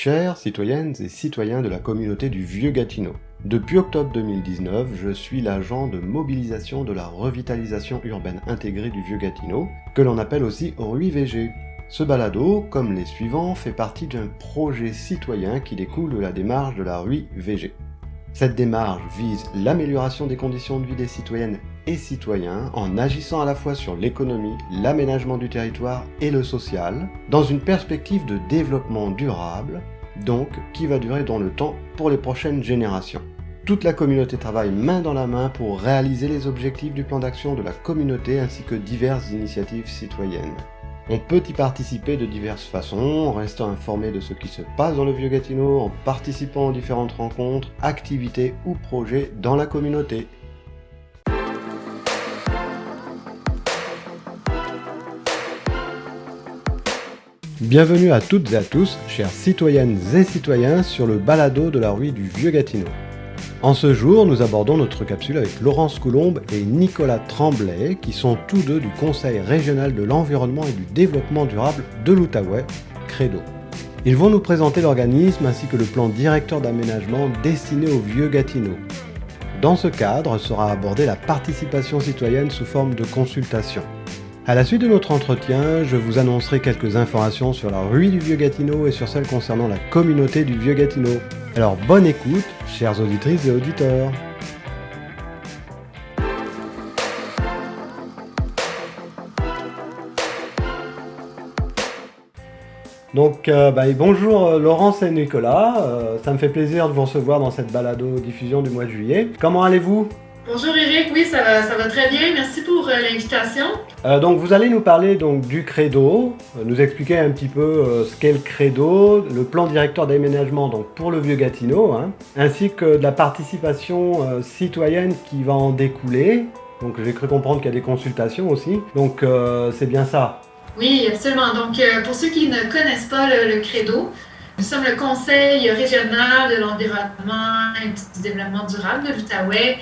Chères citoyennes et citoyens de la communauté du Vieux-Gatineau, depuis octobre 2019, je suis l'agent de mobilisation de la revitalisation urbaine intégrée du Vieux-Gatineau, que l'on appelle aussi RUI-VG. Ce balado, comme les suivants, fait partie d'un projet citoyen qui découle de la démarche de la RUI-VG. Cette démarche vise l'amélioration des conditions de vie des citoyennes et citoyens en agissant à la fois sur l'économie, l'aménagement du territoire et le social, dans une perspective de développement durable, donc qui va durer dans le temps pour les prochaines générations. Toute la communauté travaille main dans la main pour réaliser les objectifs du plan d'action de la communauté ainsi que diverses initiatives citoyennes. On peut y participer de diverses façons, en restant informé de ce qui se passe dans le Vieux-Gatineau, en participant aux différentes rencontres, activités ou projets dans la communauté. Bienvenue à toutes et à tous, chères citoyennes et citoyens, sur le balado de la RUI du Vieux-Gatineau. En ce jour, nous abordons notre capsule avec Laurence Coulombe et Nicolas Tremblay, qui sont tous deux du Conseil régional de l'environnement et du développement durable de l'Outaouais, CREDO. Ils vont nous présenter l'organisme ainsi que le plan directeur d'aménagement destiné au Vieux-Gatineau. Dans ce cadre sera abordée la participation citoyenne sous forme de consultation. À la suite de notre entretien, je vous annoncerai quelques informations sur la RUI du Vieux-Gatineau et sur celles concernant la communauté du Vieux-Gatineau. Alors bonne écoute, chères auditrices et auditeurs. Donc bonjour Laurence et Nicolas, ça me fait plaisir de vous recevoir dans cette balado-diffusion du mois de juillet. Comment allez-vous ? Bonjour Eric, oui ça va très bien, merci pour l'invitation. Donc vous allez nous parler du CREDO, nous expliquer un petit peu ce qu'est le CREDO, le plan directeur d'aménagement donc pour le Vieux-Gatineau, ainsi que de la participation citoyenne qui va en découler. Donc j'ai cru comprendre qu'il y a des consultations aussi, donc c'est bien ça. Oui, absolument. Donc pour ceux qui ne connaissent pas le CREDO, nous sommes le Conseil régional de l'environnement et du développement durable de l'Outaouais.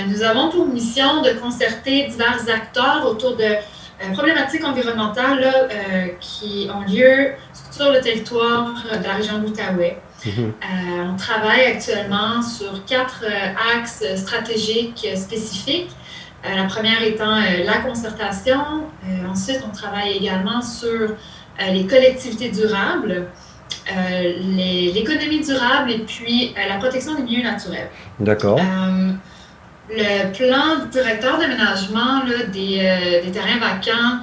Nous avons pour mission de concerter divers acteurs autour de problématiques environnementales qui ont lieu sur le territoire de la région de l'Outaouais. On travaille actuellement sur 4 axes stratégiques spécifiques. La première étant la concertation. Ensuite, on travaille également sur les collectivités durables, l'économie durable et puis la protection des milieux naturels. D'accord. Le plan directeur d'aménagement des terrains vacants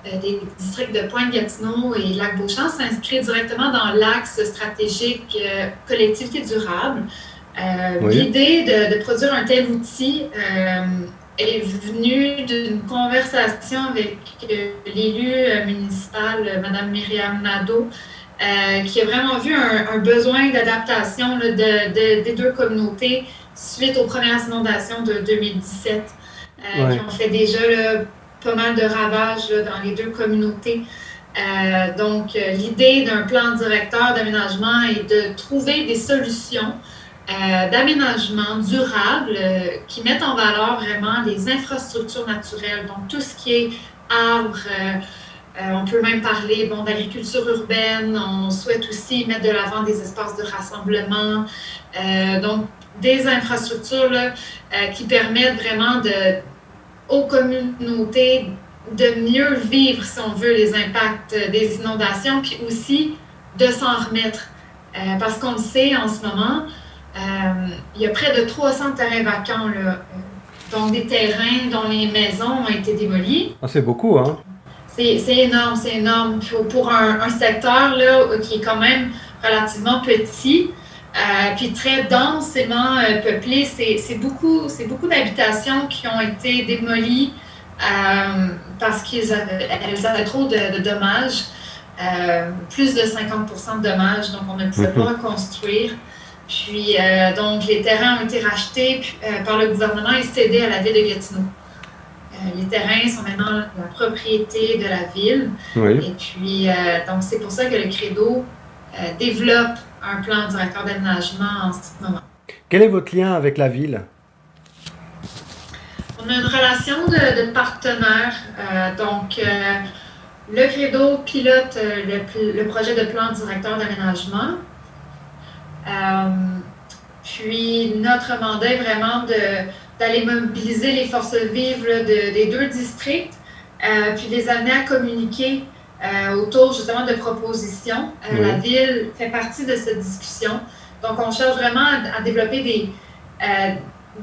des districts de Pointe-Gatineau et Lac-Beauchamp s'inscrit directement dans l'axe stratégique collectivité durable. Oui. L'idée de produire un tel outil est venue d'une conversation avec l'élue municipale, Mme Myriam Nadeau, qui a vraiment vu un besoin d'adaptation des deux communautés suite aux premières inondations de 2017, qui ont fait déjà pas mal de ravages dans les deux communautés. Donc, l'idée d'un plan directeur d'aménagement est de trouver des solutions d'aménagement durable qui mettent en valeur vraiment les infrastructures naturelles, donc tout ce qui est arbres. On peut même parler d'agriculture urbaine. On souhaite aussi mettre de l'avant des espaces de rassemblement. Donc, des infrastructures qui permettent vraiment aux communautés de mieux vivre, si on veut, les impacts des inondations, puis aussi de s'en remettre. Parce qu'on le sait en ce moment, il y a près de 300 terrains vacants, donc des terrains dont les maisons ont été démolies. Ah, c'est beaucoup, hein? C'est énorme, c'est énorme. Pour un secteur qui est quand même relativement petit, puis très densément peuplé, c'est beaucoup d'habitations qui ont été démolies parce qu'elles avaient trop de dommages, plus de 50% de dommages, donc on ne pouvait pas reconstruire. Puis donc les terrains ont été rachetés par le gouvernement et cédés à la ville de Gatineau. Les terrains sont maintenant la propriété de la ville. Oui. Et puis, donc c'est pour ça que le CREDO développe un plan directeur d'aménagement en ce moment. Quel est votre lien avec la ville? On a une relation de partenaire. Le CREDO pilote le projet de plan directeur d'aménagement. Euh, Puis notre mandat est vraiment d'aller mobiliser les forces vives là, des deux districts, puis les amener à communiquer autour justement de propositions. La Oui, ville fait partie de cette discussion. Donc on cherche vraiment à développer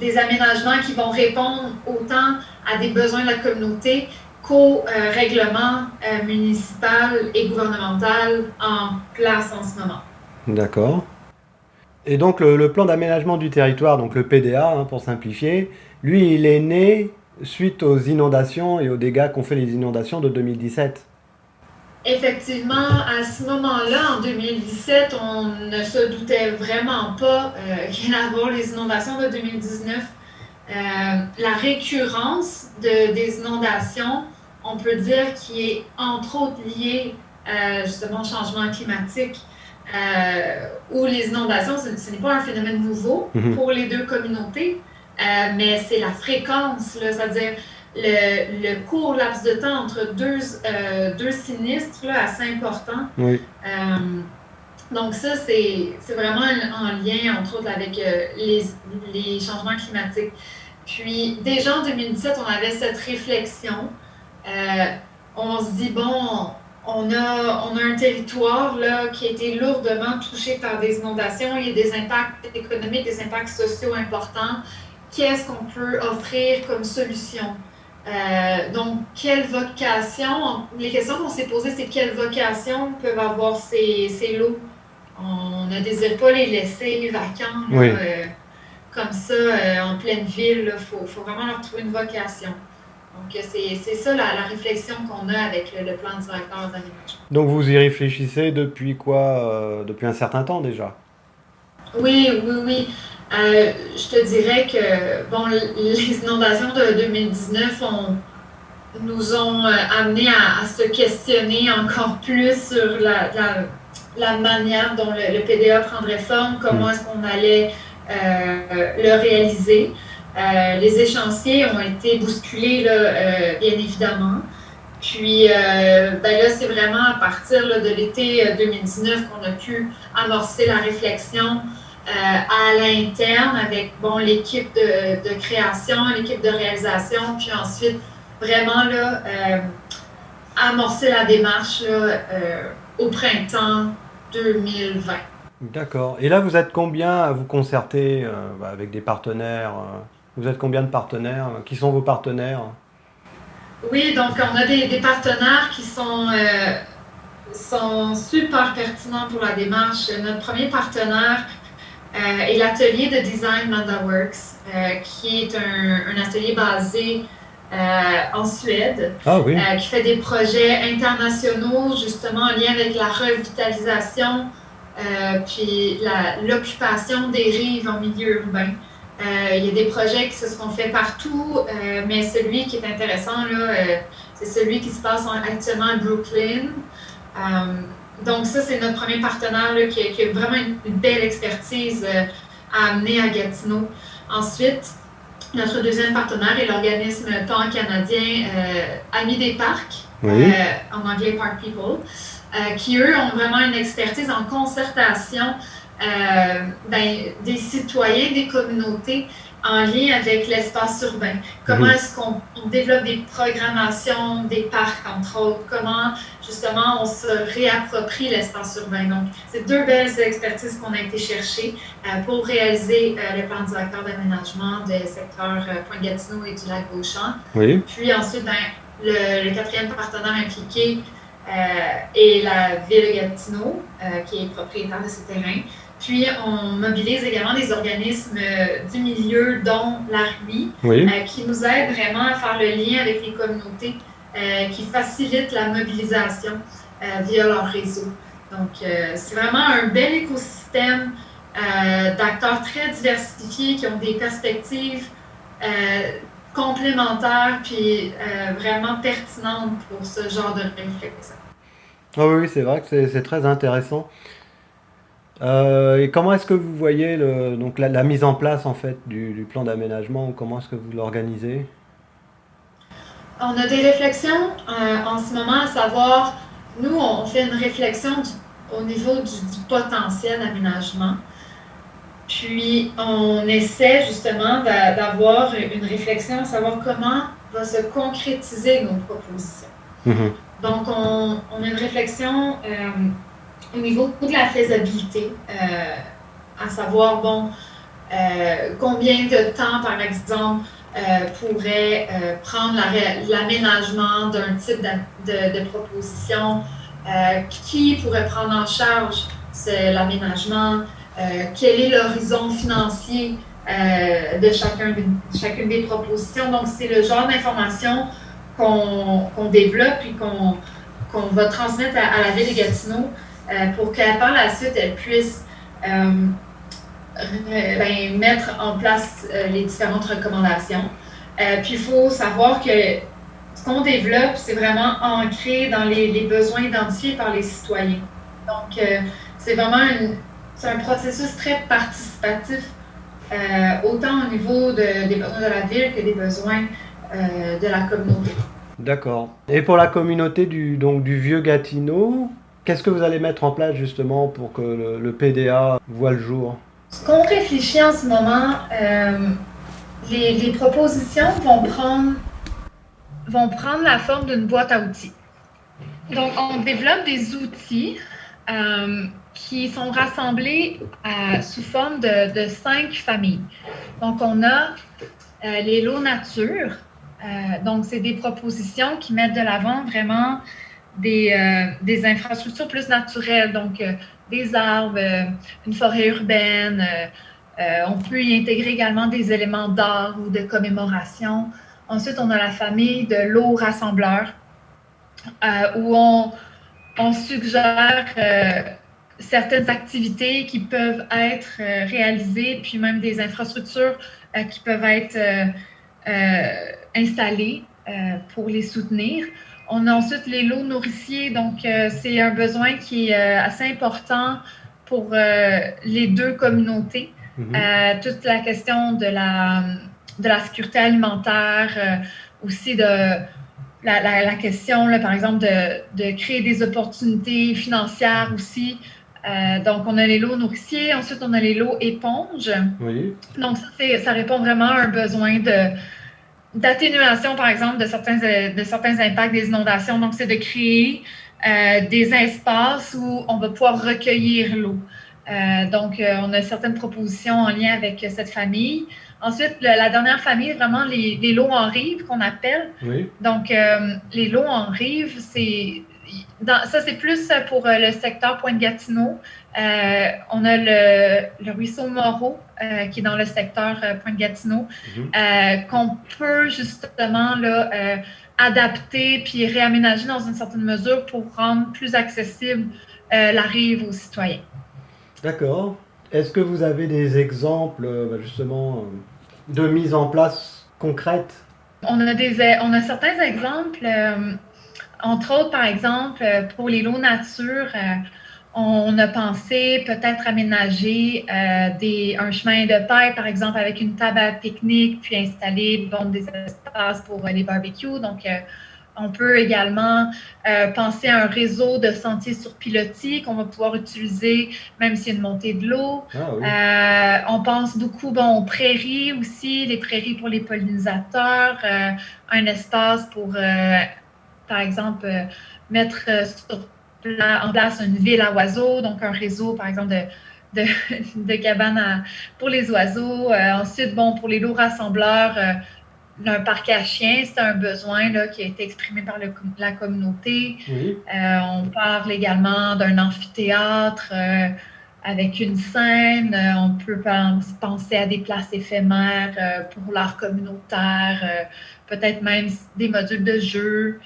des aménagements qui vont répondre autant à des besoins de la communauté qu'au règlement municipal et gouvernemental en place en ce moment. d'accord. Et donc le plan d'aménagement du territoire, donc le PDA hein, pour simplifier, lui il est né suite aux inondations et aux dégâts qu'ont fait les inondations de 2017. Effectivement, à ce moment-là, en 2017, on ne se doutait vraiment pas qu'il allait y avoir les inondations de 2019. La récurrence des inondations, on peut dire, qui est entre autres liée justement au changement climatique, où les inondations, ce n'est pas un phénomène nouveau Mhm. pour les deux communautés, mais c'est la fréquence, là, c'est-à-dire le court laps de temps entre deux sinistres là, assez important. Oui, Euh, donc ça, c'est vraiment en lien, entre autres, avec les changements climatiques. Puis déjà en 2017, on avait cette réflexion. Euh, on se dit, bon, on a un territoire là, qui a été lourdement touché par des inondations. Il y a des impacts économiques, des impacts sociaux importants. Qu'est-ce qu'on peut offrir comme solution? Donc, quelle vocation? Les questions qu'on s'est posées, c'est quelle vocation peuvent avoir ces lots? On ne désire pas les laisser vacants là, oui. comme ça en pleine ville. Il faut vraiment leur trouver une vocation. Donc, c'est ça la réflexion qu'on a avec le plan directeur d'aménagement. Donc vous y réfléchissez depuis quoi depuis un certain temps déjà. Oui, oui, oui. Je te dirais que bon, les inondations de 2019 nous ont amenés à se questionner encore plus sur la manière dont le PDA prendrait forme, Hmm. comment est-ce qu'on allait le réaliser. Les échéanciers ont été bousculés, là, bien évidemment. Puis ben là, c'est vraiment à partir là, de l'été 2019 qu'on a pu amorcer la réflexion à l'interne avec bon, l'équipe de création, l'équipe de réalisation, puis ensuite vraiment là, amorcer la démarche là, au printemps 2020. D'accord. Et là vous êtes combien à vous concerter avec des partenaires vous êtes combien de partenaires qui sont vos partenaires? Oui, donc on a des partenaires qui sont super pertinents pour la démarche. Notre premier partenaire est l'atelier de design MandaWorks, qui est un atelier basé en Suède, Ah oui. qui fait des projets internationaux justement en lien avec la revitalisation, puis l'occupation des rives en milieu urbain. Il y a des projets qui se sont faits partout, mais celui qui est intéressant, là, c'est celui qui se passe actuellement à Brooklyn. Euh, donc ça, c'est notre premier partenaire là, qui a vraiment une belle expertise à amener à Gatineau. Ensuite, notre deuxième partenaire est l'organisme pan-canadien Amis des parcs, Oui. en anglais Park People, qui eux ont vraiment une expertise en concertation des citoyens, des communautés en lien avec l'espace urbain. Comment Mhm. est-ce qu'on développe des programmations, des parcs, entre autres? Comment, justement, on se réapproprie l'espace urbain? Donc, c'est deux belles expertises qu'on a été chercher pour réaliser le plan directeur d'aménagement des secteurs Pointe-Gatineau et du Lac-Beauchamp. Oui. Puis ensuite, le quatrième partenaire impliqué est la ville de Gatineau, qui est propriétaire de ces terrains. Puis, on mobilise également des organismes du milieu, dont l'ARMI, Oui. qui nous aident vraiment à faire le lien avec les communautés, qui facilitent la mobilisation via leur réseau. Donc, c'est vraiment un bel écosystème d'acteurs très diversifiés qui ont des perspectives complémentaires puis vraiment pertinentes pour ce genre de réflexion. Ah oui, oui, c'est vrai que c'est très intéressant. Et comment est-ce que vous voyez donc la mise en place en fait du plan d'aménagement ou comment est-ce que vous l'organisez? On a des réflexions en ce moment à savoir, nous, on fait une réflexion au niveau du potentiel d'aménagement. Puis, on essaie justement d'avoir une réflexion, savoir comment va se concrétiser nos propositions. Mhm. Donc, on a une réflexion au niveau de la faisabilité, à savoir, bon, combien de temps, par exemple, pourrait prendre l'aménagement d'un type de proposition, qui pourrait prendre en charge l'aménagement, quel est l'horizon financier de chacune des propositions. Donc, c'est le genre d'information qu'on développe et qu'on va transmettre à la ville de Gatineau pour que par la suite, elle puisse mettre en place les différentes recommandations. Puis il faut savoir que ce qu'on développe, c'est vraiment ancré dans les besoins identifiés par les citoyens. Donc, c'est vraiment un processus très participatif, autant au niveau des besoins de la ville que des besoins de la communauté. D'accord. Et pour la communauté donc, du Vieux Gatineau, qu'est-ce que vous allez mettre en place justement pour que le PDA voit le jour? Ce qu'on réfléchit en ce moment, les propositions vont prendre la forme d'une boîte à outils. Donc, on développe des outils qui sont rassemblés sous forme de 5 familles. Donc, on a les lots nature. Donc, c'est des propositions qui mettent de l'avant vraiment des infrastructures plus naturelles. Donc, des arbres, une forêt urbaine. On peut y intégrer également des éléments d'art ou de commémoration. Ensuite, on a la famille de lots rassembleurs, où on suggère certaines activités qui peuvent être réalisées, puis même des infrastructures qui peuvent être installées pour les soutenir. On a ensuite les lots nourriciers, donc c'est un besoin qui est assez important pour les deux communautés. Toute la question de la sécurité alimentaire, aussi de la question, là, par exemple, de créer des opportunités financières aussi. Donc, on a les lots nourriciers, ensuite on a les lots éponges. Oui. Donc, ça répond vraiment à un besoin d'atténuation, par exemple, de certains impacts des inondations. Donc, c'est de créer des espaces où on va pouvoir recueillir l'eau. Donc, on a certaines propositions en lien avec cette famille. Ensuite, la dernière famille, vraiment les lots en rive qu'on appelle. Oui. Donc, les lots en rive, ça, c'est plus pour le secteur Pointe-Gatineau. On a le ruisseau Moreau, qui est dans le secteur Pointe-Gatineau, qu'on peut justement là, adapter puis réaménager dans une certaine mesure pour rendre plus accessible la rive aux citoyens. D'accord. Est-ce que vous avez des exemples justement de mise en place concrète? On a certains exemples. Entre autres, par exemple, pour les lots nature, on a pensé peut-être aménager un chemin de paille, par exemple, avec une table à pique-nique, puis installer des espaces pour les barbecues. Donc, on peut également penser à un réseau de sentiers sur pilotis qu'on va pouvoir utiliser même s'il y a une montée de l'eau. Ah, oui. On pense beaucoup aux prairies aussi, les prairies pour les pollinisateurs, un espace pour, par exemple, mettre en place une ville à oiseaux, donc un réseau, par exemple, de cabanes pour les oiseaux. Ensuite, pour les lots rassembleurs, d'un parc à chiens, c'est un besoin là, qui a été exprimé par la communauté. Oui. On parle également d'un amphithéâtre avec une scène. On peut penser à des places éphémères pour l'art communautaire, peut-être même des modules de jeu.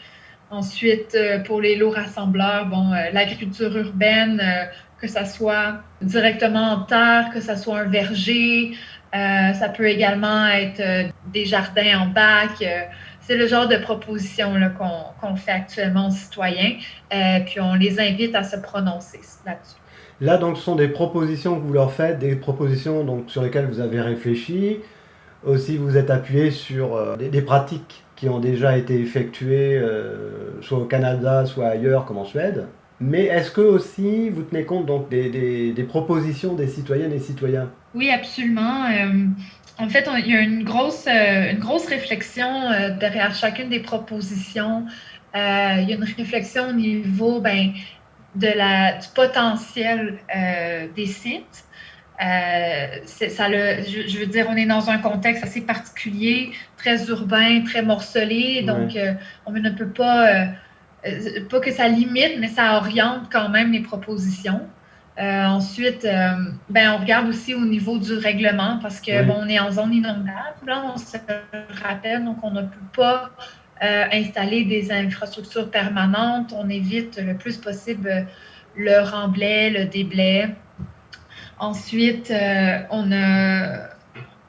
Ensuite, pour les lots rassembleurs, l'agriculture urbaine, que ça soit directement en terre, que ça soit un verger, ça peut également être des jardins en bac. C'est le genre de propositions là, qu'on fait actuellement aux citoyens, puis on les invite à se prononcer là-dessus. Là, donc, ce sont des propositions que vous leur faites, des propositions donc, sur lesquelles vous avez réfléchi. Aussi, vous êtes appuyé sur des pratiques qui ont déjà été effectuées, soit au Canada, soit ailleurs, comme en Suède. Mais est-ce que aussi vous tenez compte donc, des propositions des citoyennes et citoyens? Oui, absolument. En fait, il y a une grosse réflexion derrière chacune des propositions. Il y a une réflexion au niveau du potentiel des sites. Je veux dire, on est dans un contexte assez particulier, très urbain, très morcelé, Ouais. donc on ne peut pas que ça limite, mais ça oriente quand même les propositions. Ensuite, on regarde aussi au niveau du règlement parce que Oui. bon, on est en zone inondable, hein, on se rappelle, donc on ne peut pas installer des infrastructures permanentes. On évite le plus possible le remblai, le déblai. Ensuite,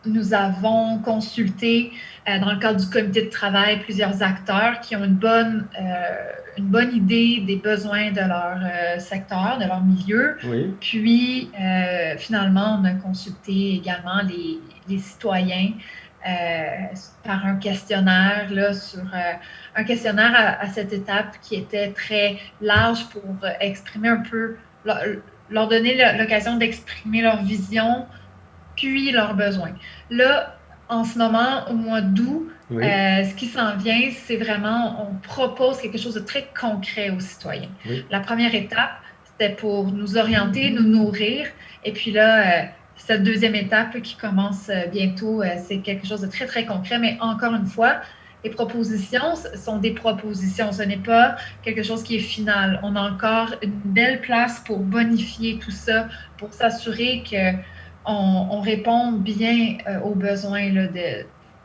nous avons consulté, dans le cadre du comité de travail, plusieurs acteurs qui ont une bonne idée des besoins de leur secteur, de leur milieu. Oui. Puis, finalement, on a consulté également les citoyens par un questionnaire un questionnaire à cette étape qui était très large pour exprimer un peu, leur donner l'occasion d'exprimer leur vision, puis leurs besoins. Là, en ce moment, au mois d'août, Oui. ce qui s'en vient, c'est vraiment, on propose quelque chose de très concret aux citoyens. Oui. La première étape, c'était pour nous orienter, nous nourrir. Et puis là, cette deuxième étape qui commence bientôt, c'est quelque chose de très, très concret. Mais encore une fois, les propositions sont des propositions. Ce n'est pas quelque chose qui est final. On a encore une belle place pour bonifier tout ça, pour s'assurer que on répond bien aux besoins là,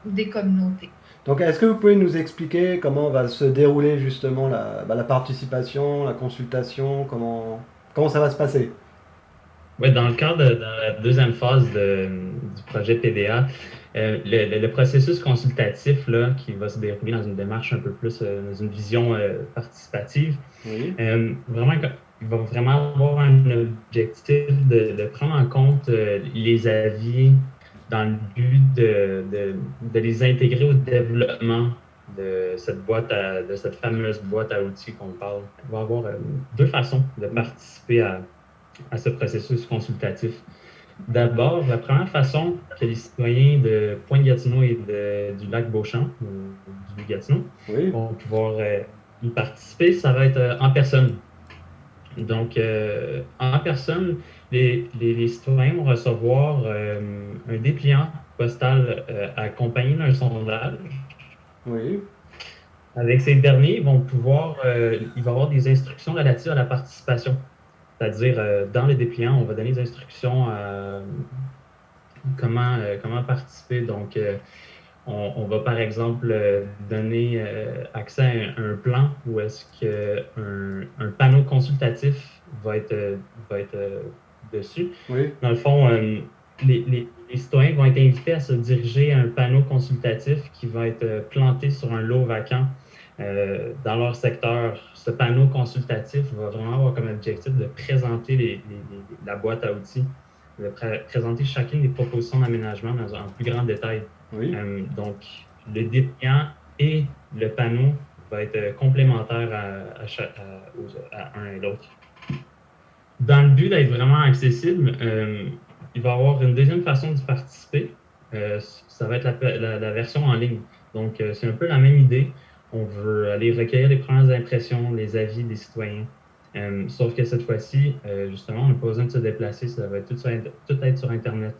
des communautés. Donc, est-ce que vous pouvez nous expliquer comment va se dérouler justement la participation, la consultation, comment ça va se passer? Oui, dans le cadre de la deuxième phase du projet PDA, le processus consultatif là, qui va se dérouler dans une démarche un peu plus, dans une vision participative, Oui. vraiment, il va vraiment avoir un objectif de prendre en compte les avis dans le but de les intégrer au développement de cette fameuse boîte à outils qu'on parle. Il va y avoir deux façons de participer à ce processus consultatif. D'abord, la première façon que les citoyens de Pointe-Gatineau et du lac Beauchamp, du Gatineau, Oui. vont pouvoir y participer, ça va être en personne. Donc, en personne, les citoyens vont recevoir un dépliant postal accompagné d'un sondage. Oui. Avec ces derniers, ils vont pouvoir, il va y avoir des instructions relatives à la participation. C'est-à-dire, dans le dépliant, on va donner des instructions comment participer. Donc, on va par exemple donner accès à un plan où est-ce qu'un panneau consultatif va être dessus. Oui. Dans le fond, les citoyens vont être invités à se diriger à un panneau consultatif qui va être planté sur un lot vacant dans leur secteur. Ce panneau consultatif va vraiment avoir comme objectif de présenter la boîte à outils, de présenter chacune des propositions d'aménagement en plus grand détail. Oui. Donc, le dépliant et le panneau vont être complémentaires à un et l'autre. Dans le but d'être vraiment accessible, il va y avoir une deuxième façon de participer. Ça va être la version en ligne. Donc, c'est un peu la même idée. On veut aller recueillir les premières impressions, les avis des citoyens. Sauf que cette fois-ci, justement, on n'a pas besoin de se déplacer. Ça va être tout être sur Internet.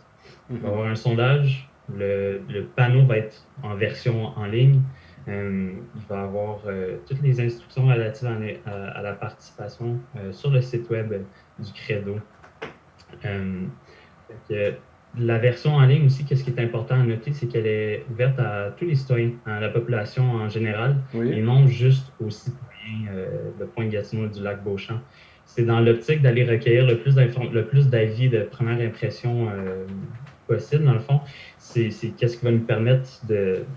Il va y avoir un sondage. Le panneau va être en version en ligne. Il va y avoir toutes les instructions relatives à la participation sur le site web du Credo. La version en ligne aussi, qu'est-ce qui est important à noter, c'est qu'elle est ouverte à tous les citoyens, à la population en général, Oui. et non juste aux citoyens de Pointe-Gatineau et du lac Beauchamp. C'est dans l'optique d'aller recueillir le plus d'avis de première impression possible, dans le fond. C'est qu'est-ce qui va nous permettre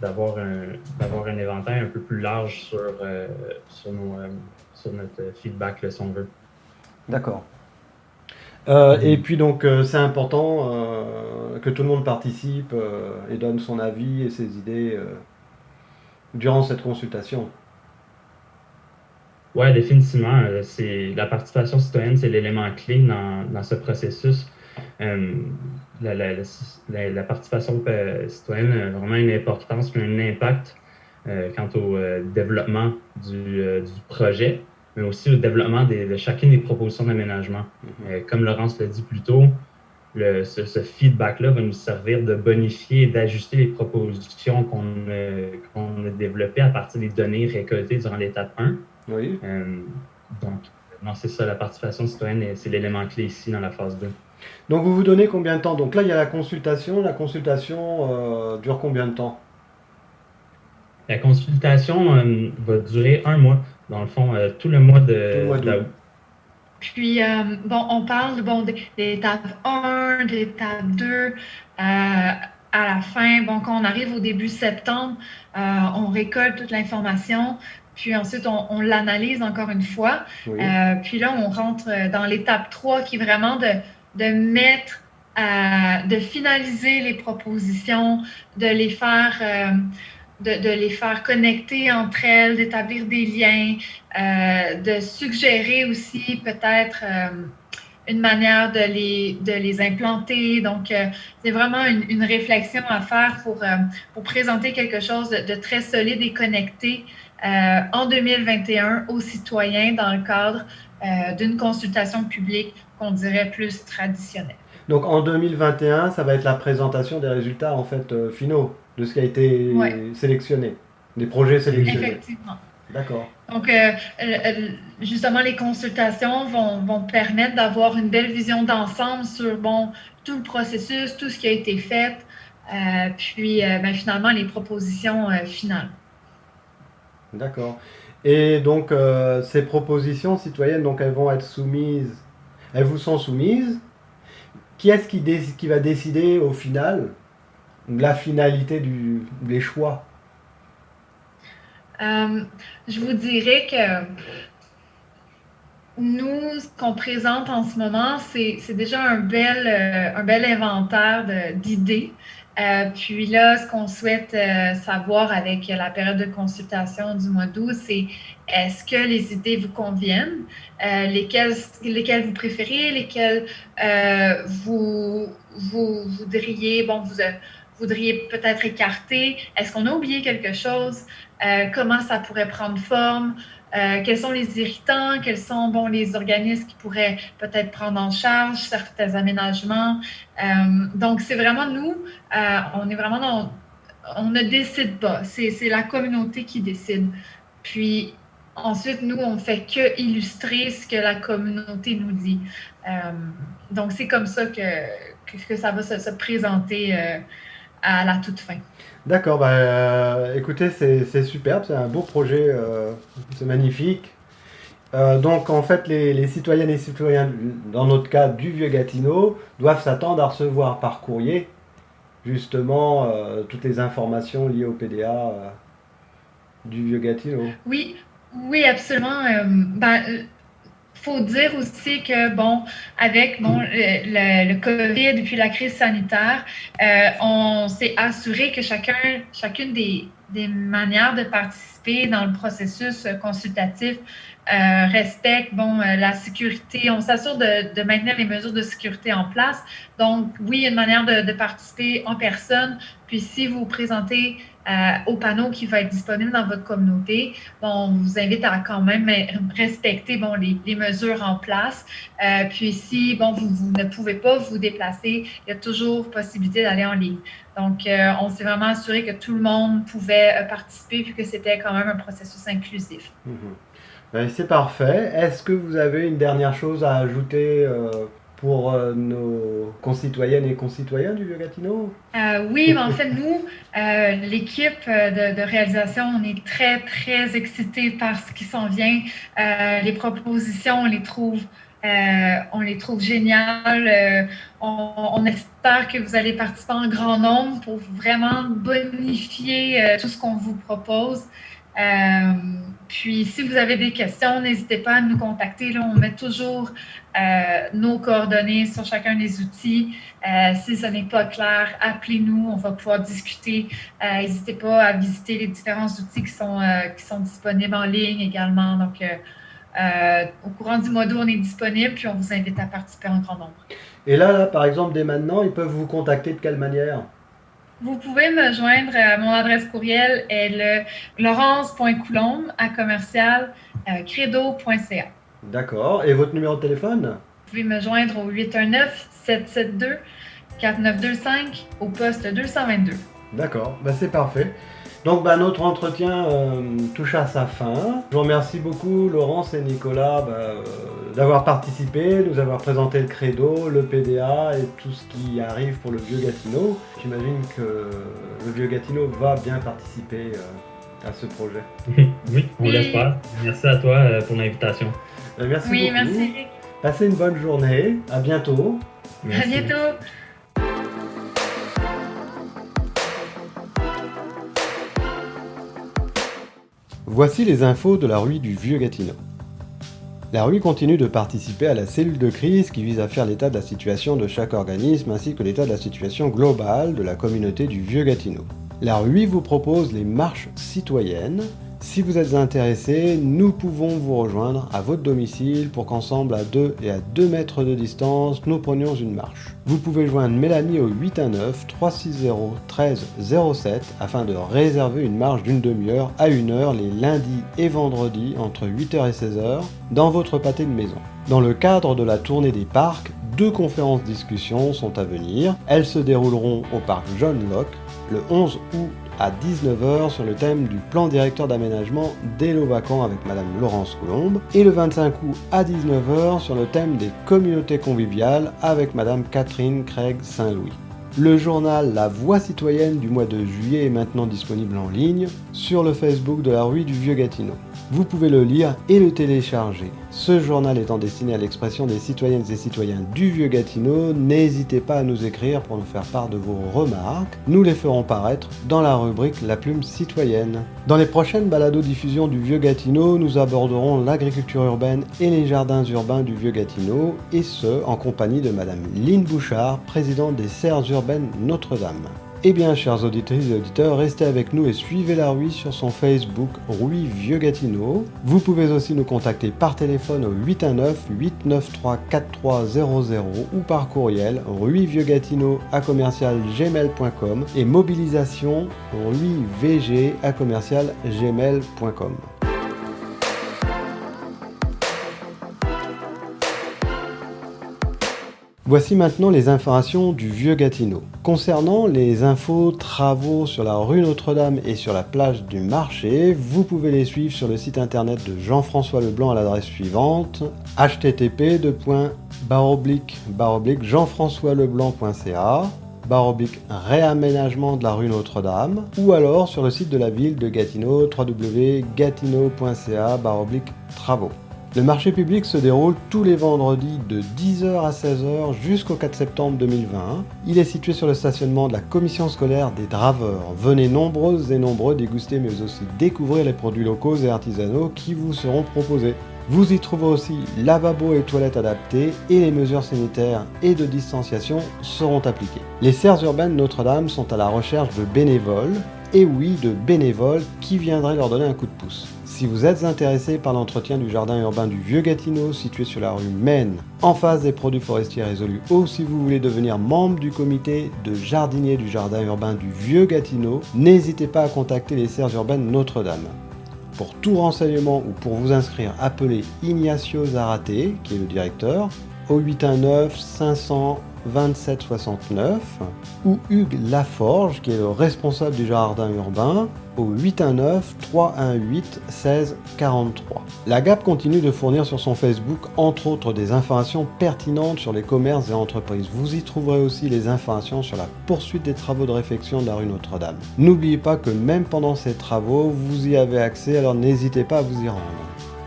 d'avoir un éventail un peu plus large sur notre feedback, là, si on veut. D'accord. Et puis donc c'est important que tout le monde participe et donne son avis et ses idées durant cette consultation. Oui, définitivement. La participation citoyenne, c'est l'élément clé dans ce processus. Euh, la participation citoyenne a vraiment une importance et un impact quant au développement du projet, mais aussi au développement de chacune des propositions d'aménagement. Comme Laurence l'a dit plus tôt, ce feedback-là va nous servir de bonifier et d'ajuster les propositions qu'on a développées à partir des données récoltées durant l'étape 1. Oui. Donc, non, c'est ça, la participation citoyenne, c'est l'élément clé ici dans la phase 2. Donc vous vous donnez combien de temps? Donc là, il y a la consultation. La consultation dure combien de temps? La consultation va durer 1 mois, dans le fond, tout le mois d'août. Puis, on parle d'étape 1, d'étape 2. À la fin, quand on arrive au début septembre, on récolte toute l'information. Puis ensuite, on l'analyse encore une fois. Oui. Puis là, on rentre dans l'étape 3 qui est vraiment de mettre, de finaliser les propositions, de les faire... de les faire connecter entre elles, d'établir des liens, de suggérer aussi peut-être une manière de les implanter. Donc, c'est vraiment une réflexion à faire pour présenter quelque chose de très solide et connecté en 2021 aux citoyens dans le cadre d'une consultation publique qu'on dirait plus traditionnelle. Donc en 2021, ça va être la présentation des résultats en fait finaux de ce qui a été sélectionné, des projets sélectionnés. Effectivement. D'accord. Donc, justement, les consultations vont permettre d'avoir une belle vision d'ensemble sur tout le processus, tout ce qui a été fait, puis finalement les propositions finales. D'accord. Et donc ces propositions citoyennes, donc elles vont être soumises, elles vous sont soumises. Qui est-ce qui va décider au final la finalité des choix? Je vous dirais que nous, ce qu'on présente en ce moment, c'est déjà un bel inventaire d'idées. Puis là, ce qu'on souhaite savoir avec la période de consultation du mois d'août, c'est est-ce que les idées vous conviennent, lesquelles vous préférez, lesquelles vous voudriez, vous voudriez peut-être écarter. Est-ce qu'on a oublié quelque chose? Comment ça pourrait prendre forme? Quels sont les irritants? Quels sont les organismes qui pourraient peut-être prendre en charge certains aménagements? Donc, c'est vraiment nous, on est vraiment on ne décide pas. C'est la communauté qui décide. Puis, ensuite, nous, on ne fait que illustrer ce que la communauté nous dit. Donc, c'est comme ça que ça va se présenter à la toute fin. D'accord, écoutez, c'est superbe, c'est un beau projet, c'est magnifique. Donc en fait, les citoyennes et citoyens, dans notre cas du Vieux-Gatineau, doivent s'attendre à recevoir par courrier, justement, toutes les informations liées au PDA du Vieux-Gatineau. Oui, absolument. Faut dire aussi que, avec le COVID et puis la crise sanitaire, on s'est assuré que chacune des manières de participer dans le processus consultatif respecte la sécurité. On s'assure de maintenir les mesures de sécurité en place. Donc, oui, il y a une manière de participer en personne. Puis, si vous vous présentez au panneau qui va être disponible dans votre communauté, on vous invite à quand même respecter les mesures en place. Puis si vous ne pouvez pas vous déplacer, il y a toujours possibilité d'aller en ligne. Donc, on s'est vraiment assuré que tout le monde pouvait participer puis que c'était quand même un processus inclusif. C'est parfait. Est-ce que vous avez une dernière chose à ajouter pour nos concitoyennes et concitoyens du Vieux-Gatineau? Oui, en fait, nous, l'équipe de réalisation, on est très, très excités par ce qui s'en vient. Les propositions, on les trouve géniales. On espère que vous allez participer en grand nombre pour vraiment bonifier tout ce qu'on vous propose. Puis, si vous avez des questions, n'hésitez pas à nous contacter. Là, on met toujours nos coordonnées sur chacun des outils. Si ce n'est pas clair, appelez-nous, on va pouvoir discuter. N'hésitez pas à visiter les différents outils qui sont disponibles en ligne également. Donc, Au courant du mois d'août, on est disponible, puis on vous invite à participer en grand nombre. Et là, par exemple, dès maintenant, ils peuvent vous contacter de quelle manière? Vous pouvez me joindre, mon adresse courriel est le laurence.coulombe@credo.ca. D'accord. Et votre numéro de téléphone? Vous pouvez me joindre au 819-772-4925 au poste 222. D'accord, c'est parfait. Donc notre entretien touche à sa fin. Je vous remercie beaucoup Laurence et Nicolas d'avoir participé, de nous avoir présenté le Credo, le PDA et tout ce qui arrive pour le Vieux-Gatineau. J'imagine que le Vieux-Gatineau va bien participer à ce projet. Oui, on l'espère. Merci à toi pour l'invitation. Merci Oui, beaucoup. merci. Passez une bonne journée. À bientôt. Merci. À bientôt. Voici les infos de la RUI du Vieux-Gatineau. La RUI continue de participer à la cellule de crise qui vise à faire l'état de la situation de chaque organisme ainsi que l'état de la situation globale de la communauté du Vieux-Gatineau. La RUI vous propose les marches citoyennes. Si vous êtes intéressé, nous pouvons vous rejoindre à votre domicile pour qu'ensemble à 2 et à 2 mètres de distance, nous prenions une marche. Vous pouvez joindre Mélanie au 819-360-1307 afin de réserver une marche d'une demi-heure à 1 heure les lundis et vendredis entre 8h et 16h dans votre pâté de maison. Dans le cadre de la tournée des parcs, 2 conférences discussions sont à venir. Elles se dérouleront au parc John Locke le 11 août à 19h sur le thème du plan directeur d'aménagement des lots vacants avec Madame Laurence Coulombe et le 25 août à 19h sur le thème des communautés conviviales avec Madame Catherine Craig Saint-Louis. Le journal La Voix citoyenne du mois de juillet est maintenant disponible en ligne sur le Facebook de la RUI du Vieux-Gatineau. Vous pouvez le lire et le télécharger. Ce journal étant destiné à l'expression des citoyennes et citoyens du Vieux-Gatineau, n'hésitez pas à nous écrire pour nous faire part de vos remarques. Nous les ferons paraître dans la rubrique La Plume citoyenne. Dans les prochaines balados-diffusions du Vieux-Gatineau, nous aborderons l'agriculture urbaine et les jardins urbains du Vieux-Gatineau, et ce, en compagnie de Madame Lynne Bouchard, présidente des Serres urbaines Notre-Dame. Eh bien, chers auditrices et auditeurs, restez avec nous et suivez la RUI sur son Facebook RUI Vieux-Gatineau. Vous pouvez aussi nous contacter par téléphone au 819-893-4300 ou par courriel ruivieuxgatineau@gmail.com et mobilisation ruivg@gmail.com. Voici maintenant les informations du Vieux-Gatineau. Concernant les infos travaux sur la rue Notre-Dame et sur la plage du marché, vous pouvez les suivre sur le site internet de Jean-François Leblanc à l'adresse suivante http://jean-françoisleblanc.ca réaménagement de la rue Notre-Dame, ou alors sur le site de la ville de Gatineau www.gatineau.ca/travaux. Le marché public se déroule tous les vendredis de 10h à 16h jusqu'au 4 septembre 2020. Il est situé sur le stationnement de la commission scolaire des Draveurs. Venez nombreuses et nombreux déguster mais aussi découvrir les produits locaux et artisanaux qui vous seront proposés. Vous y trouverez aussi lavabo et toilettes adaptés et les mesures sanitaires et de distanciation seront appliquées. Les Serres urbaines Notre-Dame sont à la recherche de bénévoles, et oui, de bénévoles qui viendraient leur donner un coup de pouce. Si vous êtes intéressé par l'entretien du jardin urbain du Vieux-Gatineau situé sur la rue Maine, en face des produits forestiers résolus, ou si vous voulez devenir membre du comité de jardinier du jardin urbain du Vieux-Gatineau, n'hésitez pas à contacter les Serres urbaines Notre-Dame. Pour tout renseignement ou pour vous inscrire, appelez Ignacio Zarate, qui est le directeur, au 819 500 2769 ou Hugues Laforge qui est le responsable du jardin urbain au 819 318 16 43. La GAP continue de fournir sur son Facebook entre autres des informations pertinentes sur les commerces et entreprises. Vous y trouverez aussi les informations sur la poursuite des travaux de réfection de la rue Notre-Dame. N'oubliez pas que même pendant ces travaux, vous y avez accès, alors n'hésitez pas à vous y rendre.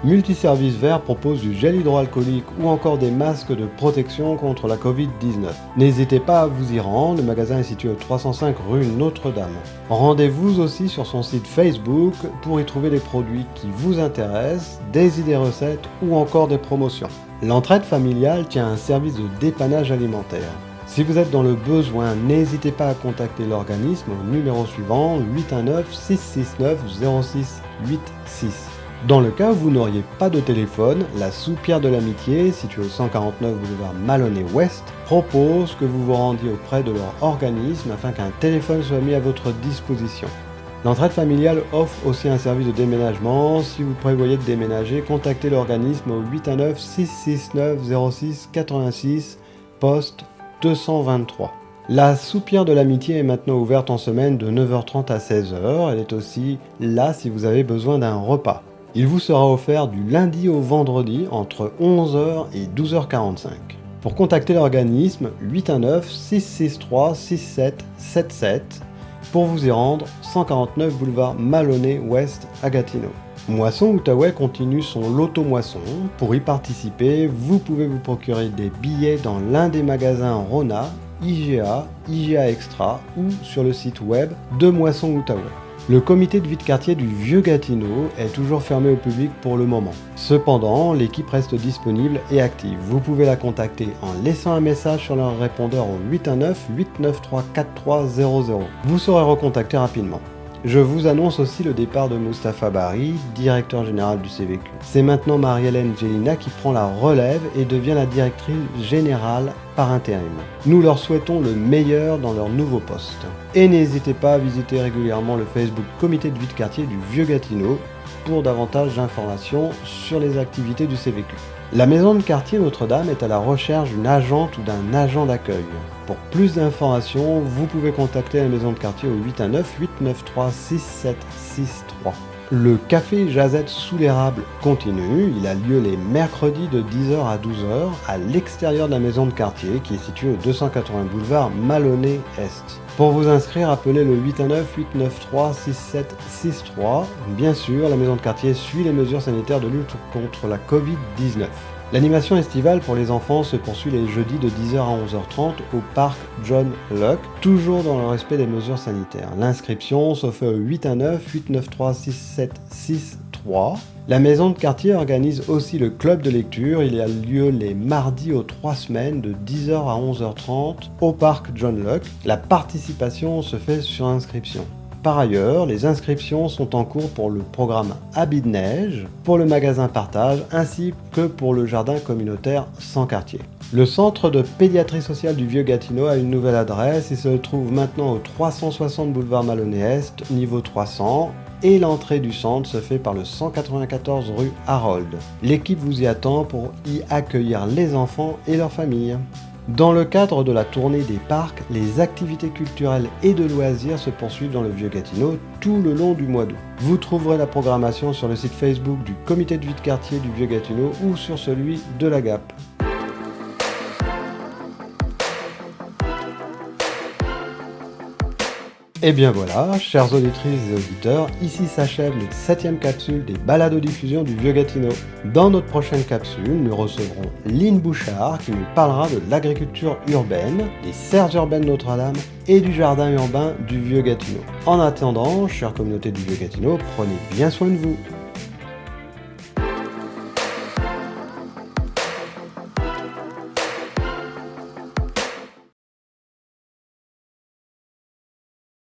Multiservice Vert propose du gel hydroalcoolique ou encore des masques de protection contre la Covid-19. N'hésitez pas à vous y rendre, le magasin est situé au 305 rue Notre-Dame. Rendez-vous aussi sur son site Facebook pour y trouver des produits qui vous intéressent, des idées recettes ou encore des promotions. L'entraide familiale tient un service de dépannage alimentaire. Si vous êtes dans le besoin, n'hésitez pas à contacter l'organisme au numéro suivant 819 669 06 86. Dans le cas où vous n'auriez pas de téléphone, la Soupière de l'Amitié, située au 149 boulevard Maloney Ouest, propose que vous vous rendiez auprès de leur organisme afin qu'un téléphone soit mis à votre disposition. L'entraide familiale offre aussi un service de déménagement. Si vous prévoyez de déménager, contactez l'organisme au 819 669 06 86, poste 223. La Soupière de l'Amitié est maintenant ouverte en semaine de 9h30 à 16h. Elle est aussi là si vous avez besoin d'un repas. Il vous sera offert du lundi au vendredi entre 11h et 12h45. Pour contacter l'organisme, 819 663 6777. Pour vous y rendre, 149 boulevard Maloney Ouest à Gatineau. Moisson Outaouais continue son loto-moisson. Pour y participer, vous pouvez vous procurer des billets dans l'un des magasins Rona, IGA, IGA Extra ou sur le site web de Moisson Outaouais. Le comité de vie de quartier du Vieux-Gatineau est toujours fermé au public pour le moment. Cependant, l'équipe reste disponible et active. Vous pouvez la contacter en laissant un message sur leur répondeur au 819 893 4300. Vous serez recontacté rapidement. Je vous annonce aussi le départ de Moustapha Barry, directeur général du CVQ. C'est maintenant Marie-Hélène Gélina qui prend la relève et devient la directrice générale par intérim. Nous leur souhaitons le meilleur dans leur nouveau poste. Et n'hésitez pas à visiter régulièrement le Facebook Comité de vie de quartier du Vieux-Gatineau pour davantage d'informations sur les activités du CVQ. La maison de quartier Notre-Dame est à la recherche d'une agente ou d'un agent d'accueil. Pour plus d'informations, vous pouvez contacter la maison de quartier au 819 893 6763. Le café Jazette sous l'érable continue. Il a lieu les mercredis de 10h à 12h à l'extérieur de la maison de quartier qui est située au 280 boulevard Maloney Est. Pour vous inscrire, appelez le 819 893 6763. Bien sûr, la maison de quartier suit les mesures sanitaires de lutte contre la Covid-19. L'animation estivale pour les enfants se poursuit les jeudis de 10h à 11h30 au parc John Locke, toujours dans le respect des mesures sanitaires. L'inscription se fait au 819 893 6763. La maison de quartier organise aussi le club de lecture. Il a lieu les mardis aux 3 semaines de 10h à 11h30 au parc John Locke. La participation se fait sur inscription. Par ailleurs, les inscriptions sont en cours pour le programme Habits de neige, pour le magasin Partage, ainsi que pour le jardin communautaire sans quartier. Le centre de pédiatrie sociale du Vieux-Gatineau a une nouvelle adresse. Il se trouve maintenant au 360 boulevard Maloney Est, niveau 300, et l'entrée du centre se fait par le 194 rue Harold. L'équipe vous y attend pour y accueillir les enfants et leurs familles. Dans le cadre de la tournée des parcs, les activités culturelles et de loisirs se poursuivent dans le Vieux-Gatineau tout le long du mois d'août. Vous trouverez la programmation sur le site Facebook du comité de vie de quartier du Vieux-Gatineau ou sur celui de la GAP. Et bien voilà, chères auditrices et auditeurs, ici s'achève notre 7e capsule des baladodiffusions du Vieux-Gatineau. Dans notre prochaine capsule, nous recevrons Lynn Bouchard qui nous parlera de l'agriculture urbaine, des serres urbaines Notre-Dame et du jardin urbain du Vieux-Gatineau. En attendant, chère communauté du Vieux-Gatineau, prenez bien soin de vous.